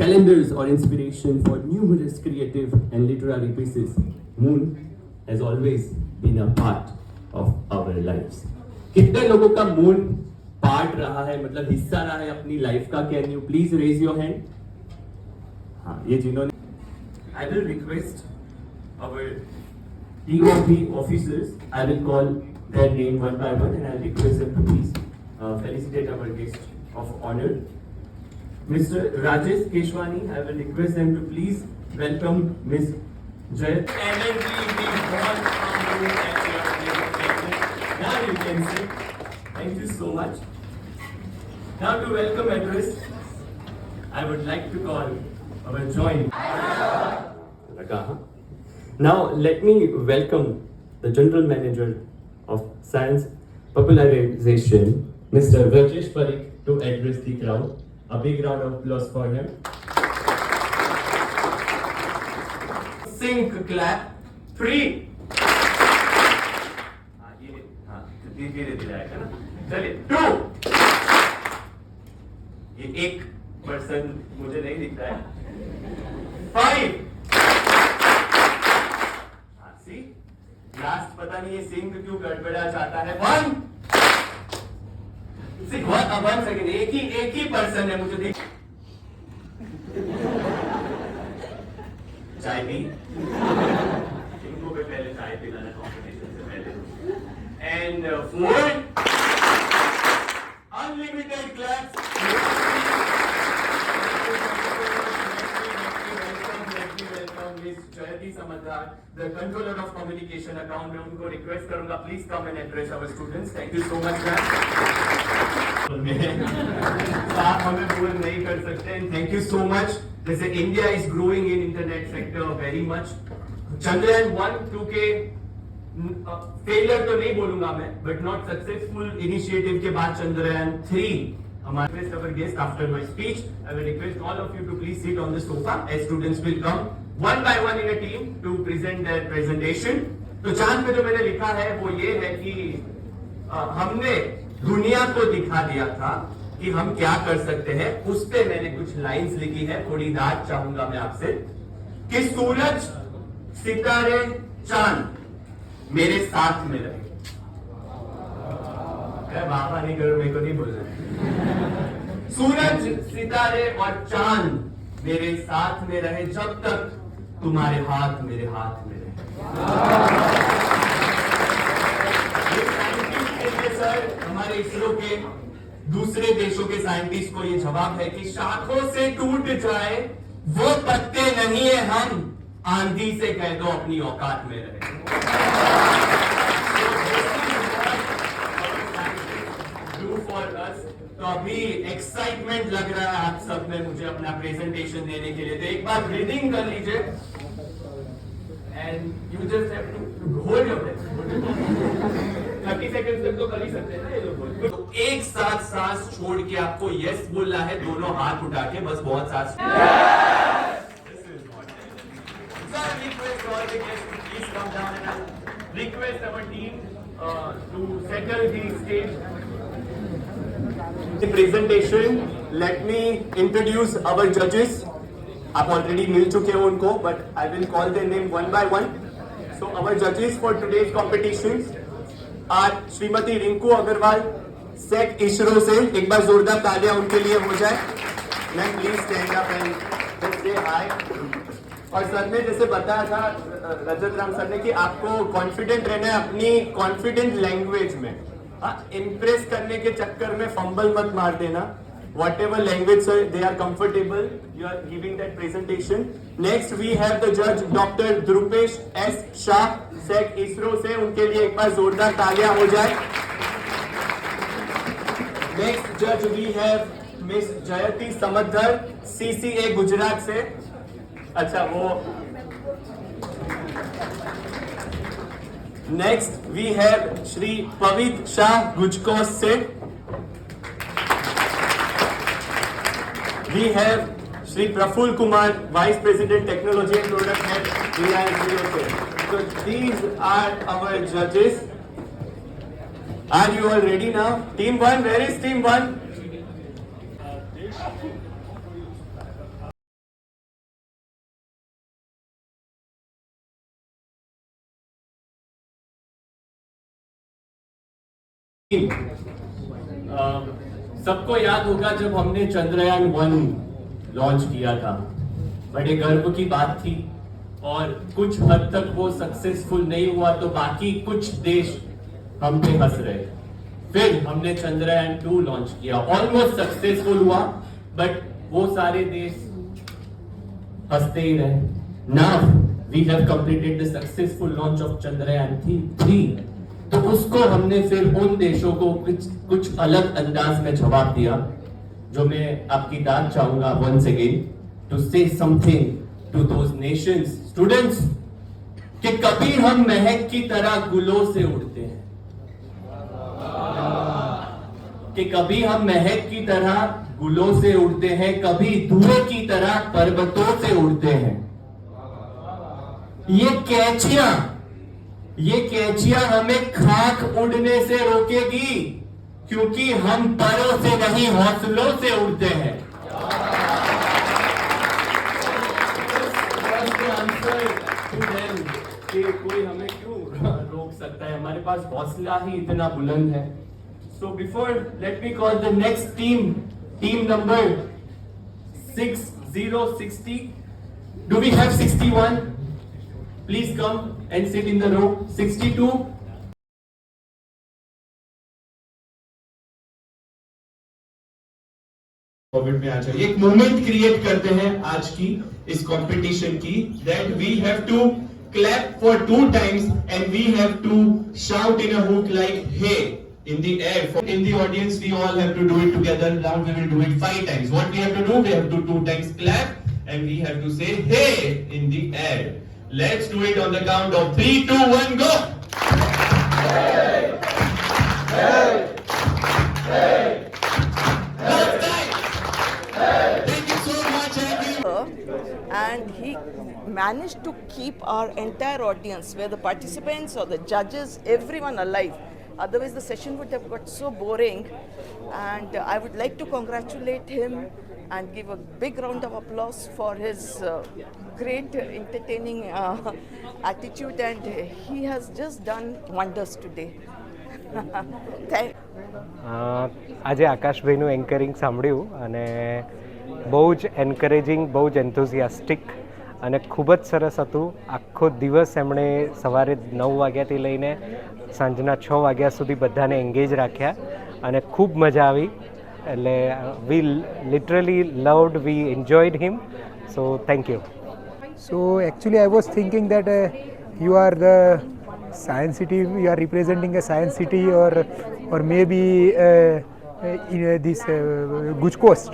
calendars or inspiration for numerous creative and literary pieces, moon has always been a part of our lives. कितने लोगों का moon part रहा है, मतलब हिस्सा रहा है अपनी लाइफ का? Can you please raise your hand? हाँ, ये जिन्होंने I will request our team of the officers, I will call their name one by one and I will request them to please felicitate our guest of honor. Mr. Rajesh Keshwani, I will request them to please welcome Ms. Jayat. Energy being born from you at your place. Now you can sit. Thank you so much. Now to welcome address, I would like to call our joint. Now let me welcome the General Manager of Science Popularization, Mr. Rajesh Parikh, to address the crowd. A big round of applause for him. Sync clap. 3. धीरे धीरे आएगा ना. चलिए 2. ये एक person मुझे नहीं दिख रहा है. 5. सी लास्ट पता नहीं ये सिंक क्यों गड़बड़ा जाता है. 1 सेकेंड. एक ही पर्सन है मुझे देख. चाय पी. इनको भी पहले चाय पिलाना कॉम्पिटिशन से पहले. And 4. Unlimited claps. Jayati Samadhar, the controller of communication account, मैं उनको रिक्वेस्ट करूंगा please come and address our students. Thank you so much ma'am. आप हमें बोल नहीं कर सकते. Thank you so much. जैसे India is growing in internet sector very much. Chandrayaan 1-2 के फेलियर तो नहीं बोलूंगा मैं, बट नॉट सक्सेसफुल इनिशिएटिव के बाद चंद्रयान 3 हमारे guest after my speech. I will request all of you to please sit on the sofa as students will come one by one in a team to present their presentation. तो चांद पे जो मैंने लिखा है वो ये है कि हमने दुनिया को दिखा दिया था कि हम क्या कर सकते हैं. उस पे मैंने कुछ लाइंस लिखी है. थोड़ी दाद चाहूंगा मैं आपसे कि सूरज, सितारे, चांद मेरे साथ में रहे. बाबा नहीं करो, मेरे को नहीं बोलना. सूरज, सितारे और चांद मेरे साथ में रहे जब तक तुम्हारे हाथ मेरे हाथ में रहे. सर, हमारे इसरो के दूसरे देशों के साइंटिस्ट को ये जवाब है कि शाखों से टूट जाए वो पत्ते नहीं है हम, आंधी से कह दो अपनी औकात में रहे. तो अभी एक्साइटमेंट लग रहा है आप सब में मुझे अपना प्रेजेंटेशन देने के लिए. तो एक बार ब्रीदिंग कर लीजिए and you just have to hold your breath. 30 second तक तो कर ही सकते हैं ना ये लोग. तो एक साथ सांस छोड़ के आपको यस बोलना है, दोनों हाथ उठा के. बस बहुत सांस. Request our team to settle the stage. The presentation, let me introduce our judges. आप ऑलरेडी मिल चुके हो उनको, but I will call their name one by one. So our judges for today's competitions are Shrimati Rinku Agarwal, सेट इसरो से. एक बार जोरदार तालियां उनके लिए हो जाए. Ma'am please stand up and say hi. और सर ने जैसे बताया था, रजत राम सर ने, कि आपको कॉन्फिडेंट रहना है अपनी कॉन्फिडेंट लैंग्वेज में. इम्प्रेस करने के चक्कर में फंबल मत मार देना. whatever language sir they are comfortable, you are giving that presentation. Next we have the judge Dr. Dhrupesh S. Shah, set ISRO से. उनके लिए एक बार जोरदार तालियां हो जाए. नेक्स्ट जज वी हैव मिस जयति समद्धर, CCA गुजरात से. अच्छा वो. नेक्स्ट वी हैव श्री पवित्र शाह गुजकोस से. We have Shri Prafulla Kumar, vice president technology and product head Reliance Jio से. So these are our judges. Are you all ready now? Team 1, where is team 1? सबको याद होगा जब हमने चंद्रयान 1 लॉन्च किया था, बड़े गर्व की बात थी और कुछ हद तक वो सक्सेसफुल नहीं हुआ तो बाकी कुछ देश हम पे हंस रहे। फिर हमने चंद्रयान 2 लॉन्च किया, ऑलमोस्ट सक्सेसफुल हुआ, बट वो सारे देश हंसते ही रहे। Now we have completed the successful launch of Chandrayaan 3, तो उसको हमने फिर उन देशों को कुछ अलग अंदाज में जवाब दिया, जो मैं आपकी दाद चाहूंगा once again to say something to those nations. Students, कि कभी हम महक की तरह गुलों से उड़ते हैं, कि कभी हम महक की तरह गुलों से उड़ते हैं, कभी धुएं की तरह पर्वतों से उड़ते हैं। ये कैचियां हमें खाक उड़ने से रोकेगी, क्योंकि हम परों से नहीं हौसलों से उड़ते हैं। कि कोई हमें क्यों रोक सकता है, हमारे पास हौसला ही इतना बुलंद है। So before, let me call the next team number 6060. Do we have 61? Please come and sit in the row. 62. Covid में आ जाइए, एक मोमेंट क्रिएट करते हैं आज की इस कंपटीशन की, that we have to clap for 2 times and we have to shout in a hook like hey in the air. In the audience, we all have to do it together. Now we will do it 5 times. What we have to do? We have to 2 times clap and we have to say hey in the air. Let's do it on the count of 3, 2, 1, go! Hey! Hey! Hey! Thank you so much, and he managed to keep our entire audience, where the participants or the judges, everyone alive. Otherwise, the session would have got so boring. And I would like to congratulate him and give a big round of applause for his great entertaining attitude, and he has just done wonders today. આજે આકાશભાઈનું anchoring સાંભળ્યું અને બહુ જ encouraging, બહુ જ enthusiastic અને ખૂબ જ સરસ હતું. આખો દિવસ એમણે સવારે 9 વાગ્યાથી લઈને સાંજના 6 વાગ્યા સુધી બધાને એંગેજ રાખ્યા અને ખૂબ મજા આવી. એટલે we literally loved, we enjoyed him. So thank you. So actually I was thinking that you are the science city, you are representing a science city, or maybe this Guj Coast.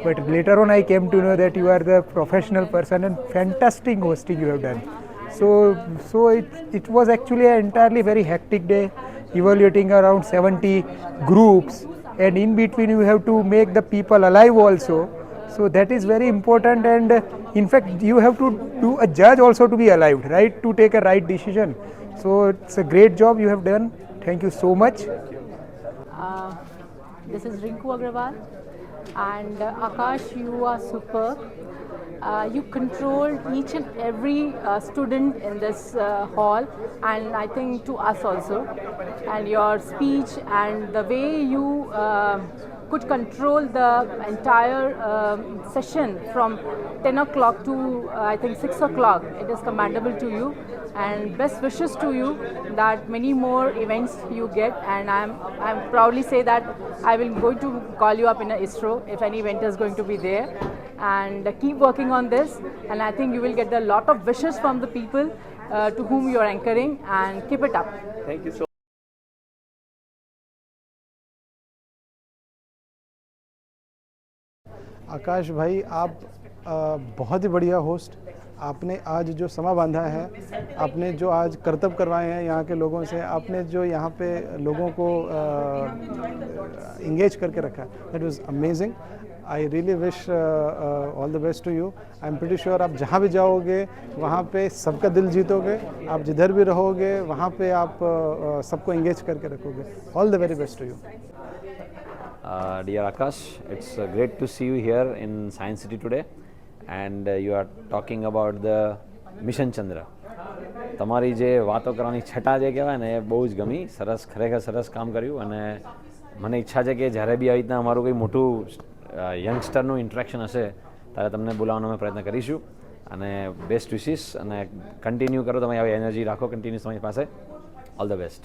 But later on I came to know that you are the professional person and fantastic hosting you have done. So it was actually an entirely very hectic day, evaluating around 70 groups, and in between you have to make the people alive also. So that is very important, and in fact you have to do a judge also to be alive, right, to take a right decision. So it's a great job you have done. Thank you so much. This is Rinku Agrawal, and Akash, you are superb. You controlled each and every student in this hall, and I think to us also, and your speech and the way you could control the entire session from 10 o'clock to I think 6 o'clock. It is commendable to you, and best wishes to you that many more events you get, and I'm proudly say that I will going to call you up in a ISRO if any event is going to be there, and keep working on this, and I think you will get a lot of wishes from the people to whom you are anchoring, and keep it up. Thank you so आकाश भाई, आप बहुत ही बढ़िया host. आपने आज जो समा बांधा है, आपने जो आज करतब करवाए हैं यहाँ के लोगों से, आपने जो यहाँ पे लोगों को इंगेज करके रखा, that was amazing. I really wish all the best to you. I am pretty sure आप जहाँ भी जाओगे वहाँ पे सबका दिल जीतोगे, आप जिधर भी रहोगे वहाँ पे आप सबको इंगेज करके रखोगे। All the very best to you. Dear Akash, it's great to see you here in Science City today, and you are talking about the Mission Chandra. તમારી જે વાતો કરવાની છટા જે કહેવાય ને એ બહુ જ ગમી. સરસ, ખરેખર સરસ કામ કર્યું. અને મને ઈચ્છા છે કે જ્યારે બી આવી રીતના અમારું કંઈ મોટું યંગસ્ટરનું ઇન્ટરેક્શન હશે ત્યારે તમને બોલાવવાનો અમે પ્રયત્ન કરીશું. અને બેસ્ટ વિશીસ, અને કન્ટિન્યુ કરો, તમે આવી એનર્જી રાખો કન્ટિન્યુઅસ તમારી પાસે. All the best.